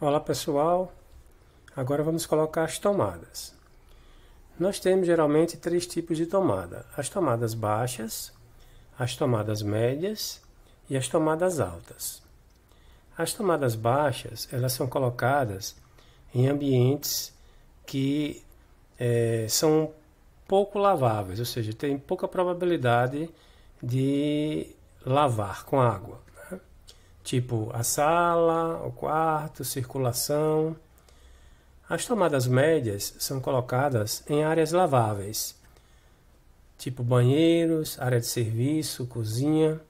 Olá pessoal, agora vamos colocar as tomadas. Nós temos geralmente três tipos de tomada: as tomadas baixas, as tomadas médias e as tomadas altas. As tomadas baixas, elas são colocadas em ambientes que são pouco laváveis, ou seja, tem pouca probabilidade de lavar com água, né? Tipo a sala, o quarto, circulação. As tomadas médias são colocadas em áreas laváveis, tipo banheiros, área de serviço, cozinha.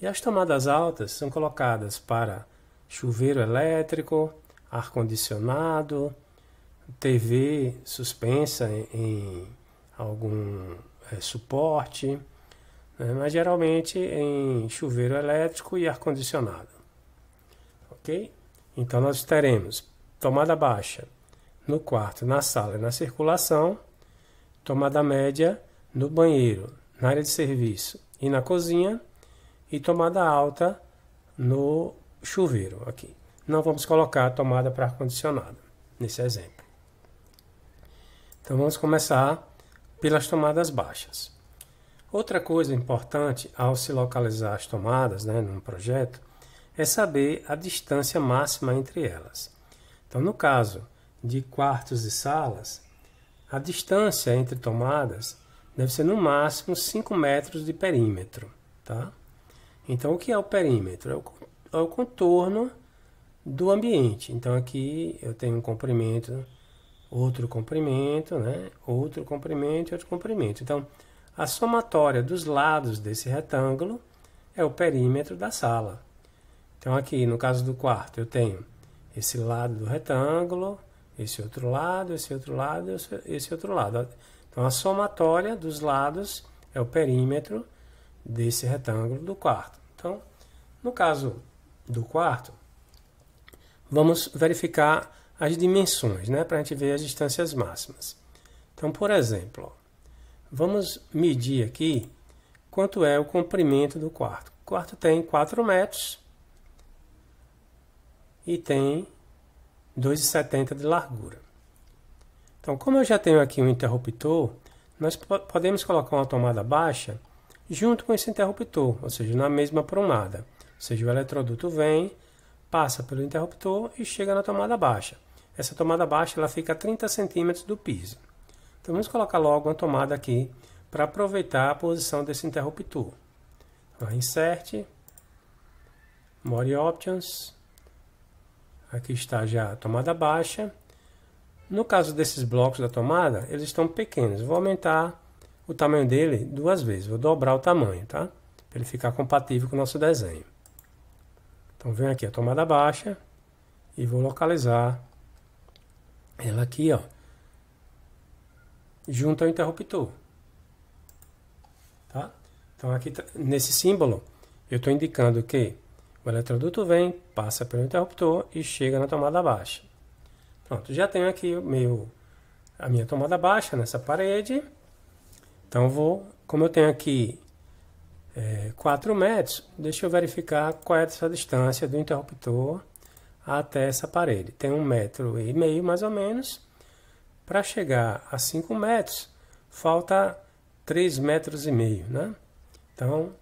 E as tomadas altas são colocadas para chuveiro elétrico, ar-condicionado, TV suspensa em algum suporte, né? Mas geralmente em chuveiro elétrico e ar-condicionado. Ok? Então nós teremos tomada baixa no quarto, na sala e na circulação, tomada média no banheiro, na área de serviço e na cozinha, e tomada alta no chuveiro aqui. Não vamos colocar a tomada para ar-condicionado nesse exemplo. Então vamos começar pelas tomadas baixas. Outra coisa importante ao se localizar as tomadas, né, num projeto, é saber a distância máxima entre elas. Então, no caso de quartos e salas, a distância entre tomadas deve ser no máximo 5 metros de perímetro, tá? Então, o que é o perímetro? É o contorno do ambiente. Então, aqui eu tenho um comprimento, outro comprimento, né? Outro comprimento e outro comprimento. Então, a somatória dos lados desse retângulo é o perímetro da sala. Então, aqui no caso do quarto, eu tenho esse lado do retângulo, esse outro lado, esse outro lado, esse outro lado. Então, a somatória dos lados é o perímetro desse retângulo do quarto. Então, no caso do quarto, vamos verificar as dimensões, né, para a gente ver as distâncias máximas. Então, por exemplo, ó, vamos medir aqui quanto é o comprimento do quarto. O quarto tem 4 metros e tem 2,70 de largura. Então, como eu já tenho aqui um interruptor, nós podemos colocar uma tomada baixa junto com esse interruptor, ou seja, na mesma prumada. Ou seja, o eletroduto vem, passa pelo interruptor e chega na tomada baixa. Essa tomada baixa ela fica a 30 centímetros do piso. Então, vamos colocar logo uma tomada aqui para aproveitar a posição desse interruptor. Então, Insert, More Options. Aqui está já a tomada baixa. No caso desses blocos da tomada, eles estão pequenos. Vou aumentar o tamanho dele 2 vezes. Vou dobrar o tamanho, tá? Para ele ficar compatível com o nosso desenho. Então, venho aqui a tomada baixa e vou localizar ela aqui, ó, junto ao interruptor. Tá? Então, aqui nesse símbolo, eu estou indicando que o eletroduto vem, passa pelo interruptor e chega na tomada baixa. Pronto, já tenho aqui a minha tomada baixa nessa parede. Então, como eu tenho aqui 4 metros, deixa eu verificar qual é essa distância do interruptor até essa parede. Tem 1,5 metro mais ou menos. Para chegar a 5 metros, falta 3,5 metros, né? Então,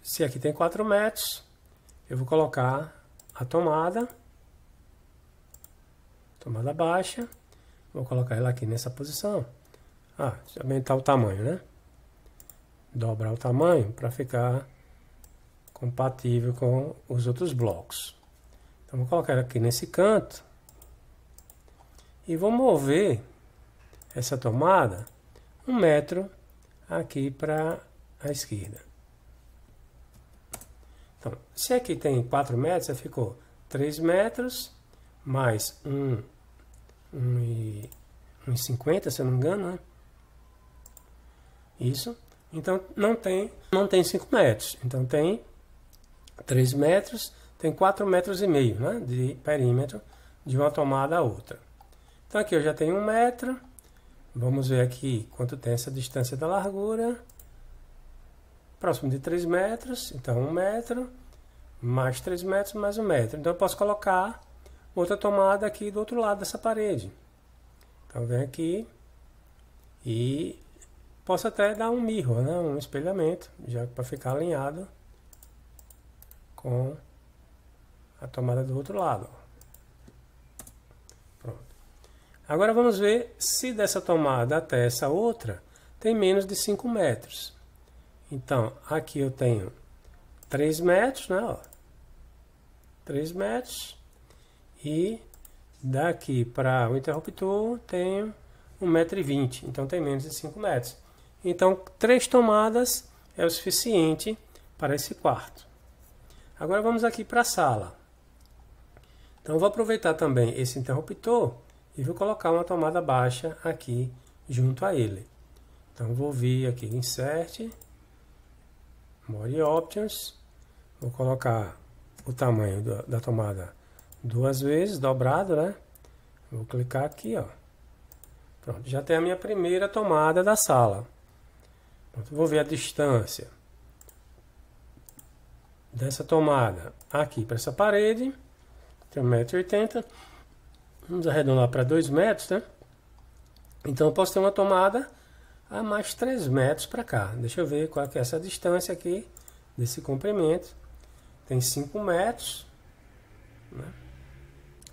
se aqui tem 4 metros, eu vou colocar a tomada baixa, vou colocar ela aqui nessa posição. Deixa eu aumentar o tamanho, né? Dobrar o tamanho para ficar compatível com os outros blocos. Então, vou colocar ela aqui nesse canto e vou mover essa tomada 1 metro aqui para a esquerda. Então, se aqui tem 4 metros, ficou 3 metros mais 1,50, se eu não me engano, né? Isso. Então, não tem 5 metros. Então, tem 3 metros, tem 4,5 metros, né, de perímetro de uma tomada a outra. Então, aqui eu já tenho 1 metro. Vamos ver aqui quanto tem essa distância da largura. Próximo de 3 metros, então 1 metro. mais 3 metros, mais 1 metro. Então eu posso colocar outra tomada aqui do outro lado dessa parede. Então vem aqui e posso até dar um mirror, né? Um espelhamento, já para ficar alinhado com a tomada do outro lado. Pronto. Agora vamos ver se dessa tomada até essa outra tem menos de 5 metros. Então, aqui eu tenho 3 metros, né? Ó, 3 metros. E daqui para o interruptor tenho 1,20 m. Então tem menos de 5 metros. Então, 3 tomadas é o suficiente para esse quarto. Agora vamos aqui para a sala. Então eu vou aproveitar também esse interruptor e vou colocar uma tomada baixa aqui junto a ele. Então vou vir aqui em Insert, More Options, vou colocar o tamanho da tomada 2 vezes, dobrado, né? Vou clicar aqui, ó. Pronto, já tem a minha primeira tomada da sala. Pronto, vou ver a distância dessa tomada aqui para essa parede. Tem 1,80 m. Vamos arredondar para 2 metros, né? Então eu posso ter uma tomada a mais 3 metros para cá. Deixa eu ver qual que é essa distância aqui desse comprimento. Tem 5 metros, né?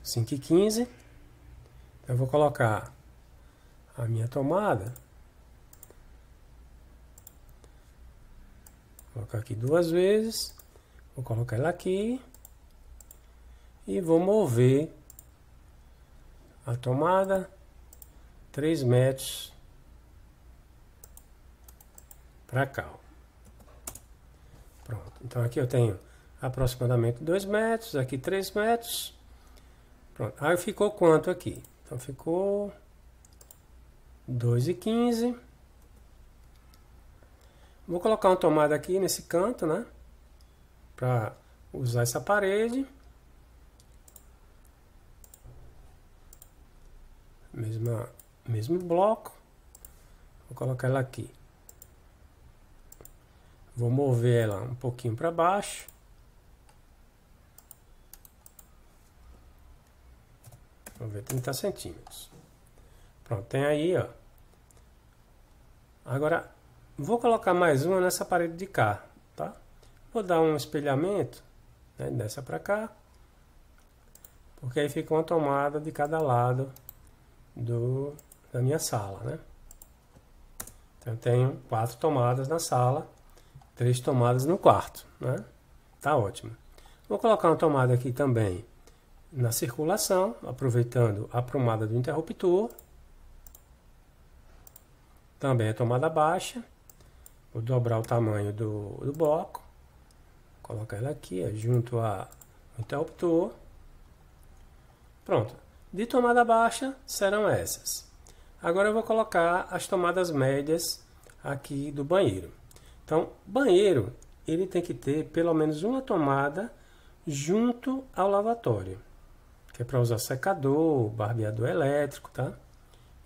5,15. Eu vou colocar a minha tomada. Vou colocar aqui 2 vezes. Vou colocar ela aqui. E vou mover a tomada 3 metros para cá. Pronto. Então aqui eu tenho aproximadamente 2 metros, aqui 3 metros. Pronto. Aí ficou quanto aqui? Então ficou 2,15. Vou colocar uma tomada aqui nesse canto, né? Para usar essa parede. Mesmo bloco. Vou colocar ela aqui. Vou mover ela um pouquinho para baixo. Vou ver 30 centímetros. Pronto, tem aí, ó. Agora, vou colocar mais uma nessa parede de cá, tá? Vou dar um espelhamento, né, dessa para cá. Porque aí fica uma tomada de cada lado da minha sala, né? Então eu tenho 4 tomadas na sala, 3 tomadas no quarto, né? Tá ótimo. Vou colocar uma tomada aqui também na circulação, aproveitando a prumada do interruptor. Também a tomada baixa. Vou dobrar o tamanho do bloco. Colocar ela aqui, ó, junto ao interruptor. Pronto. De tomada baixa serão essas. Agora eu vou colocar as tomadas médias aqui do banheiro. Então, banheiro, ele tem que ter pelo menos uma tomada junto ao lavatório, que é para usar secador, barbeador elétrico, tá?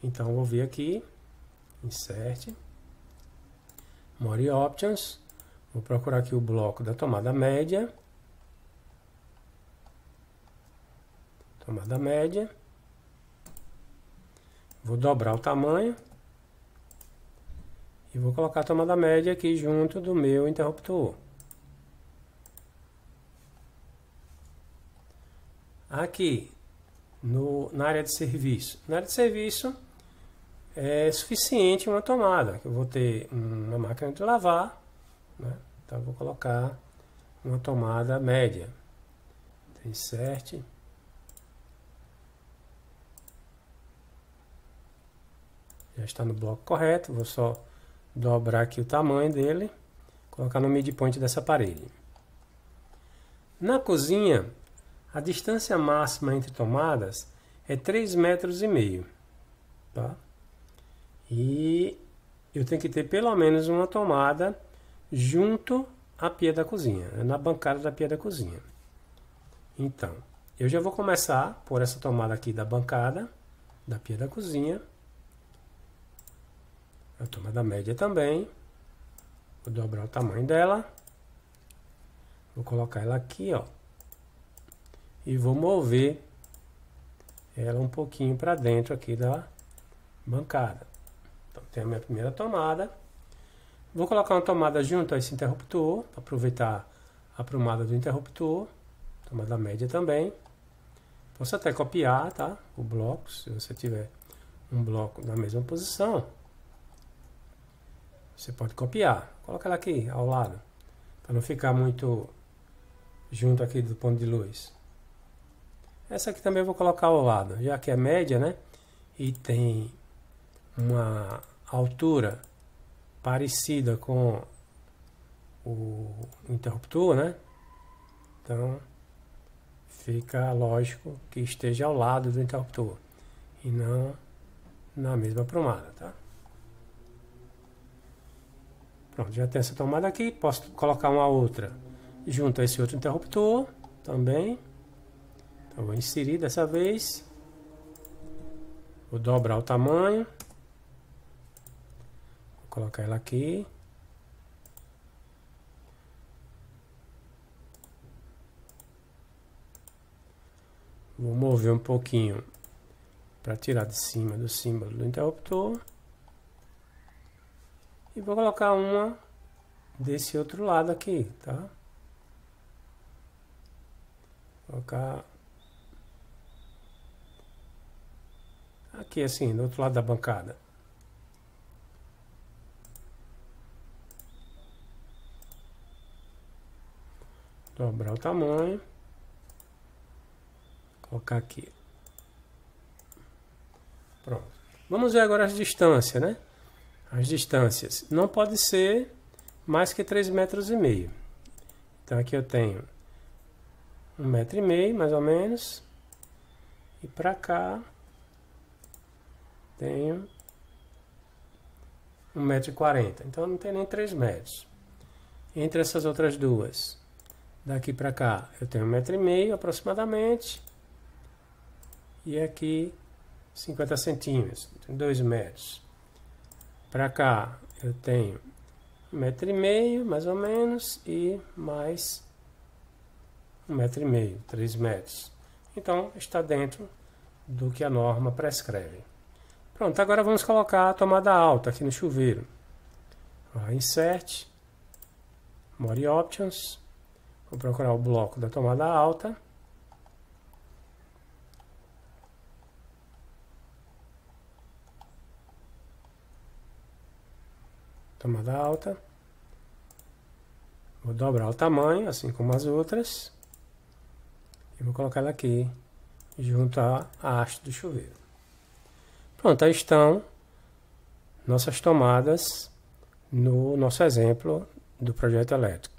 Então, eu vou vir aqui, Insert, More Options, vou procurar aqui o bloco da tomada média. Tomada média. Vou dobrar o tamanho. E vou colocar a tomada média aqui junto do meu interruptor. Aqui, na área de serviço. Na área de serviço é suficiente uma tomada. Eu vou ter uma máquina de lavar, né? Então eu vou colocar uma tomada média. Insert. Já está no bloco correto, vou só dobrar aqui o tamanho dele, colocar no midpoint dessa parede. Na cozinha, a distância máxima entre tomadas é 3,5 metros, tá? E eu tenho que ter pelo menos uma tomada junto à pia da cozinha, na bancada da pia da cozinha. Então, eu já vou começar por essa tomada aqui da bancada da pia da cozinha. A tomada média também. Vou dobrar o tamanho dela. Vou colocar ela aqui, ó. E vou mover ela um pouquinho para dentro aqui da bancada. Então, tem a minha primeira tomada. Vou colocar uma tomada junto a esse interruptor, para aproveitar a aprumada do interruptor. Tomada média também. Posso até copiar, tá? O bloco, se você tiver um bloco na mesma posição. Você pode copiar. Coloca ela aqui, ao lado. Para não ficar muito junto aqui do ponto de luz. Essa aqui também eu vou colocar ao lado, já que é média, né? E tem uma altura parecida com o interruptor, né? Então, fica lógico que esteja ao lado do interruptor e não na mesma aprumada, tá? Pronto, já tem essa tomada aqui. Posso colocar uma outra junto a esse outro interruptor também. Então, vou inserir dessa vez. Vou dobrar o tamanho. Vou colocar ela aqui. Vou mover um pouquinho para tirar de cima do símbolo do interruptor. E vou colocar uma desse outro lado aqui, tá? Vou colocar aqui assim, do outro lado da bancada. Dobrar o tamanho. Colocar aqui. Pronto. Vamos ver agora as distâncias, né? As distâncias. Não pode ser mais que 3,5 metros. Então aqui eu tenho 1,5 metro, mais ou menos. E para cá tenho 1,40 metro. Então não tem nem 3 metros. Entre essas outras duas, daqui para cá eu tenho 1,5 metro aproximadamente. E aqui 50 centímetros, 2 metros. Para cá eu tenho 1,5 metro, mais ou menos, e mais 1,5 metro, 3 metros. Então está dentro do que a norma prescreve. Pronto, agora vamos colocar a tomada alta aqui no chuveiro. Insert, More Options. Vou procurar o bloco da tomada alta. Tomada alta. Vou dobrar o tamanho, assim como as outras. E vou colocar ela aqui, junto à haste do chuveiro. Pronto, aí estão nossas tomadas no nosso exemplo do projeto elétrico.